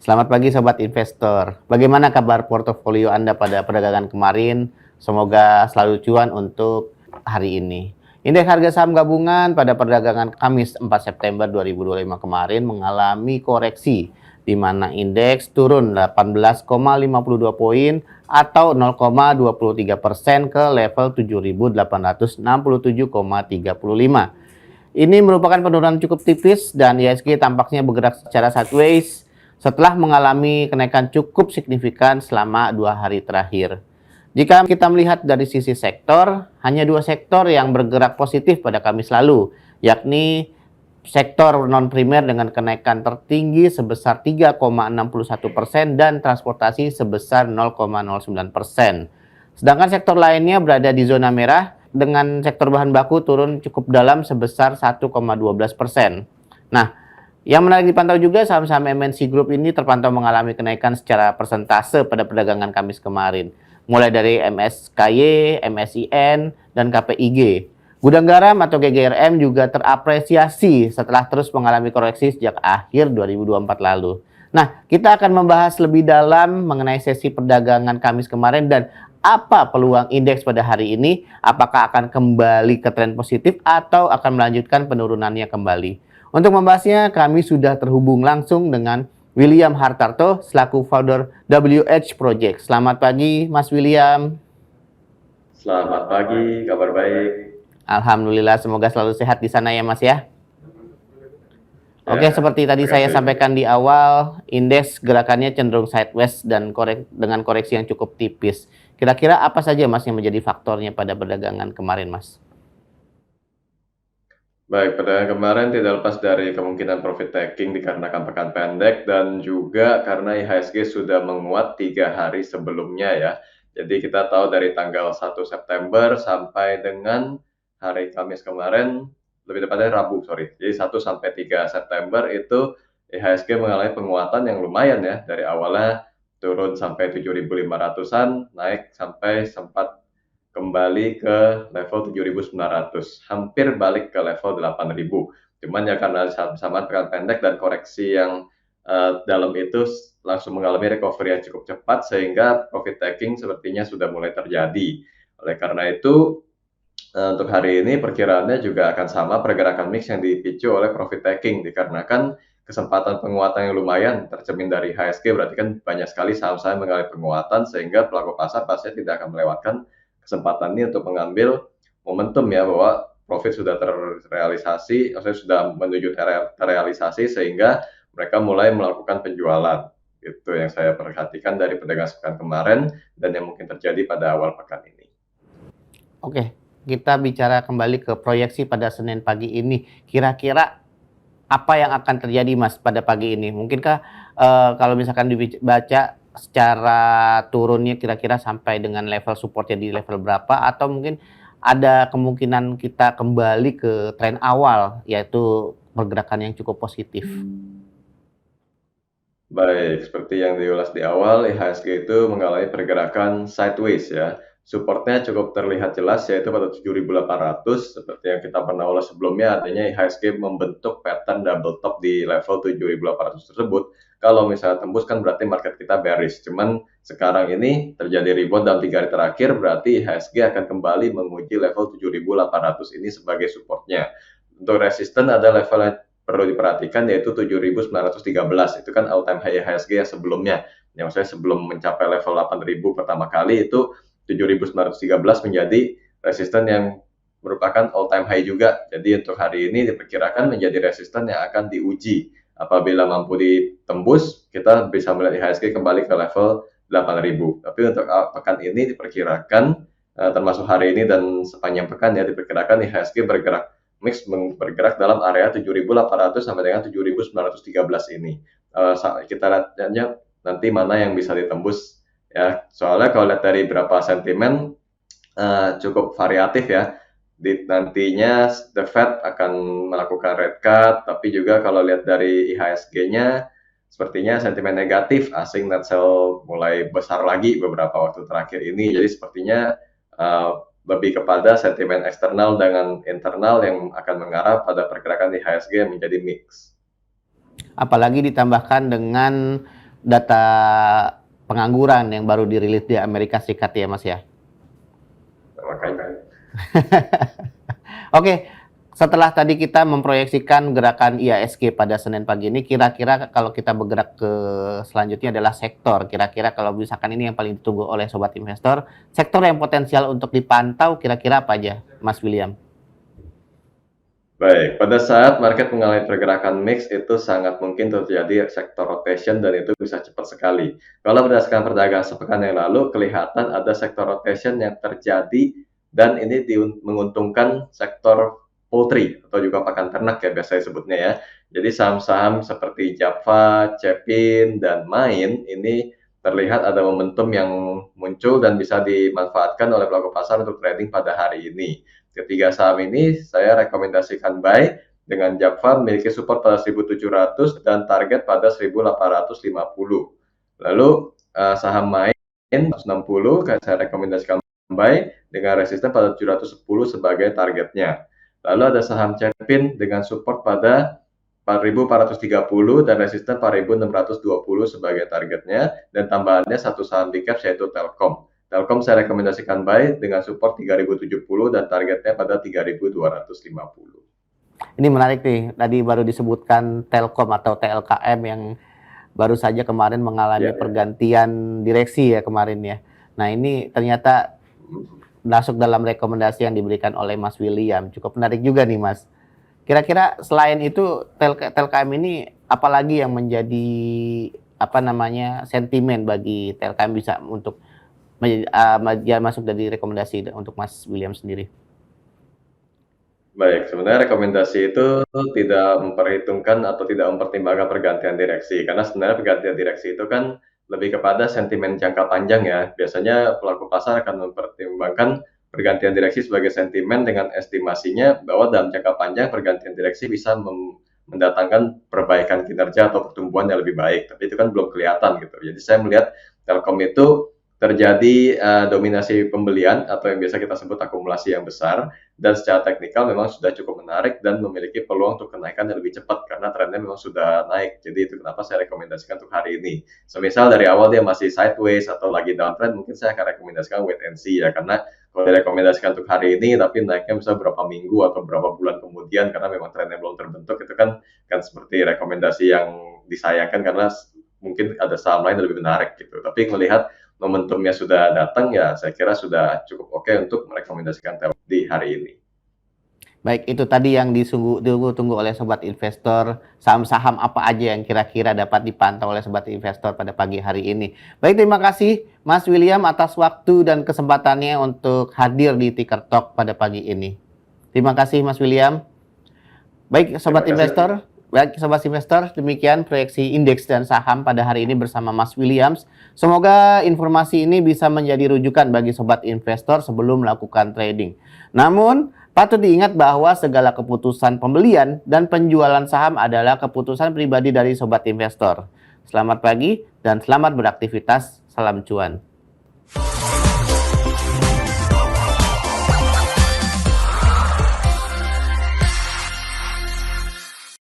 Selamat pagi Sobat Investor. Bagaimana kabar portofolio Anda pada perdagangan kemarin? Semoga selalu cuan untuk hari ini. Indeks harga saham gabungan pada perdagangan Kamis 4 September 2025 kemarin mengalami koreksi, di mana indeks turun 18,52 poin atau 0,23% ke level 7.867,35. Ini merupakan penurunan cukup tipis dan IHSG tampaknya bergerak secara sideways setelah mengalami kenaikan cukup signifikan selama 2 hari terakhir. Jika kita melihat dari sisi sektor, hanya 2 sektor yang bergerak positif pada Kamis lalu, yakni sektor non-primer dengan kenaikan tertinggi sebesar 3,61% dan transportasi sebesar 0,09%. Sedangkan sektor lainnya berada di zona merah dengan sektor bahan baku turun cukup dalam sebesar 1,12%. Nah, yang menarik dipantau juga saham-saham MNC Group ini terpantau mengalami kenaikan secara persentase pada perdagangan Kamis kemarin, mulai dari MSKY, MSIN, dan KPIG. Gudang Garam atau GGRM juga terapresiasi setelah terus mengalami koreksi sejak akhir 2024 lalu. Nah, kita akan membahas lebih dalam mengenai sesi perdagangan Kamis kemarin dan apa peluang indeks pada hari ini, apakah akan kembali ke tren positif atau akan melanjutkan penurunannya kembali. Untuk membahasnya, kami sudah terhubung langsung dengan William Hartarto selaku founder WH Project. Selamat pagi, Mas William. Selamat pagi, kabar baik. Alhamdulillah, semoga selalu sehat di sana ya, Mas ya. Oke, seperti tadi saya sampaikan di awal, indeks gerakannya cenderung sideways dan dengan koreksi yang cukup tipis. Kira-kira apa saja, Mas, yang menjadi faktornya pada perdagangan kemarin, Mas? Baik, pada kemarin tidak lepas dari kemungkinan profit taking dikarenakan pekan pendek dan juga karena IHSG sudah menguat 3 hari sebelumnya ya. Jadi kita tahu dari tanggal 1 September sampai dengan hari Kamis kemarin, lebih tepatnya Rabu, sorry. Jadi 1 sampai 3 September itu IHSG mengalami penguatan yang lumayan ya. Dari awalnya turun sampai 7.500-an, naik sampai sempat kembali ke level 7.900, hampir balik ke level 8.000. Cuman ya karena sama pekan pendek dan koreksi yang dalam itu langsung mengalami recovery yang cukup cepat sehingga profit taking sepertinya sudah mulai terjadi. Oleh karena itu untuk hari ini perkiraannya juga akan sama pergerakan mix yang dipicu oleh profit taking dikarenakan kesempatan penguatan yang lumayan tercermin dari HSG, berarti kan banyak sekali saham-saham mengalami penguatan sehingga pelaku pasar pasti tidak akan melewatkan kesempatan ini untuk mengambil momentum ya bahwa profit sudah terrealisasi, maksudnya sudah menuju terrealisasi sehingga mereka mulai melakukan penjualan. Itu yang saya perhatikan dari perdagangan sepekan kemarin dan yang mungkin terjadi pada awal pekan ini. Oke, kita bicara kembali ke proyeksi pada Senin pagi ini. Kira-kira apa yang akan terjadi, Mas, pada pagi ini? Mungkinkah kalau misalkan dibaca secara turunnya kira-kira sampai dengan level supportnya di level berapa, atau mungkin ada kemungkinan kita kembali ke tren awal, yaitu pergerakan yang cukup positif? Baik, seperti yang diulas di awal, IHSG itu mengalami pergerakan sideways ya. Supportnya cukup terlihat jelas yaitu pada 7.800, seperti yang kita pernah ulas sebelumnya, artinya IHSG membentuk pattern double top di level 7.800 tersebut. Kalau misalnya tembus kan berarti market kita bearish, cuman sekarang ini terjadi rebound dalam 3 hari terakhir, berarti IHSG akan kembali menguji level 7.800 ini sebagai supportnya. Untuk resisten ada level yang perlu diperhatikan yaitu 7.913, itu kan all time high IHSG yang sebelumnya, yang maksudnya sebelum mencapai level 8.000 pertama kali itu 7.913 menjadi resisten yang merupakan all time high juga. Jadi untuk hari ini diperkirakan menjadi resisten yang akan diuji. Apabila mampu ditembus, kita bisa melihat IHSG kembali ke level 8.000. Tapi untuk pekan ini diperkirakan termasuk hari ini dan sepanjang pekan ya diperkirakan IHSG bergerak dalam area 7.800 sampai dengan 7.913 ini. Kita lihatnya nanti mana yang bisa ditembus ya. Soalnya kalau lihat dari beberapa sentimen cukup variatif ya. Nantinya The Fed akan melakukan rate cut, tapi juga kalau lihat dari IHSG-nya sepertinya sentimen negatif, asing net sell mulai besar lagi beberapa waktu terakhir ini. Jadi sepertinya lebih kepada sentimen eksternal dengan internal yang akan mengarah pada pergerakan IHSG yang menjadi mix. Apalagi ditambahkan dengan data pengangguran yang baru dirilis di Amerika Serikat ya Mas ya. Makanya Oke, setelah tadi kita memproyeksikan gerakan IHSG pada Senin pagi ini, kira-kira kalau kita bergerak ke selanjutnya adalah sektor. Kira-kira kalau misalkan ini yang paling ditunggu oleh sobat investor, sektor yang potensial untuk dipantau kira-kira apa aja, Mas William? baik, pada saat market mengalami pergerakan mix itu sangat mungkin terjadi sektor rotation dan itu bisa cepat sekali. Kalau berdasarkan perdagangan sepekan yang lalu, kelihatan ada sektor rotation yang terjadi dan ini menguntungkan sektor poultry atau juga pakan ternak ya biasanya sebutnya ya. Jadi saham-saham seperti Java, Cepin, dan Main ini terlihat ada momentum yang muncul dan bisa dimanfaatkan oleh pelaku pasar untuk trading pada hari ini. Ketiga saham ini saya rekomendasikan buy dengan Java memiliki support pada 1.700 dan target pada 1.850. Lalu saham Main 160 saya rekomendasikan buy dengan resisten pada 710 sebagai targetnya. Lalu ada saham Cepin dengan support pada 4.430 dan resisten 4.620 sebagai targetnya, dan tambahannya satu saham di caps yaitu Telkom. Telkom saya rekomendasikan buy dengan support 3.070 dan targetnya pada 3.250. Ini menarik nih, tadi baru disebutkan Telkom atau TLKM yang baru saja kemarin mengalami pergantian direksi ya kemarin ya. Nah ini ternyata masuk dalam rekomendasi yang diberikan oleh Mas William. Cukup menarik juga nih Mas. Kira-kira selain itu TLKM ini apalagi yang menjadi sentimen bagi TLKM bisa untuk masuk dari rekomendasi untuk Mas William sendiri? Baik, sebenarnya rekomendasi itu tidak memperhitungkan atau tidak mempertimbangkan pergantian direksi, karena sebenarnya pergantian direksi itu kan lebih kepada sentimen jangka panjang ya. Biasanya pelaku pasar akan mempertimbangkan pergantian direksi sebagai sentimen dengan estimasinya bahwa dalam jangka panjang pergantian direksi bisa mendatangkan perbaikan kinerja atau pertumbuhan yang lebih baik. Tapi itu kan belum kelihatan gitu. Jadi saya melihat Telkom itu terjadi dominasi pembelian atau yang biasa kita sebut akumulasi yang besar, dan secara teknikal memang sudah cukup menarik dan memiliki peluang untuk kenaikan yang lebih cepat karena trennya memang sudah naik. Jadi itu kenapa saya rekomendasikan untuk hari ini. Semisal dari awal dia masih sideways atau lagi downtrend, mungkin saya akan rekomendasikan wait and see ya, karena kalau direkomendasikan untuk hari ini tapi naiknya bisa berapa minggu atau berapa bulan kemudian karena memang trennya belum terbentuk, itu kan seperti rekomendasi yang disayangkan karena mungkin ada saham lain yang lebih menarik gitu. Tapi melihat momentumnya sudah datang ya, saya kira sudah cukup oke untuk merekomendasikan Telkom di hari ini. Baik, itu tadi yang ditunggu oleh sobat investor. Saham-saham apa aja yang kira-kira dapat dipantau oleh sobat investor pada pagi hari ini. Baik, terima kasih Mas William atas waktu dan kesempatannya untuk hadir di Ticker Talk pada pagi ini. Terima kasih Mas William. Baik, sobat investor. Baik, sobat investor, demikian proyeksi indeks dan saham pada hari ini bersama Mas Williams. Semoga informasi ini bisa menjadi rujukan bagi sobat investor sebelum melakukan trading. Namun, patut diingat bahwa segala keputusan pembelian dan penjualan saham adalah keputusan pribadi dari sobat investor. Selamat pagi dan selamat beraktivitas. Salam cuan.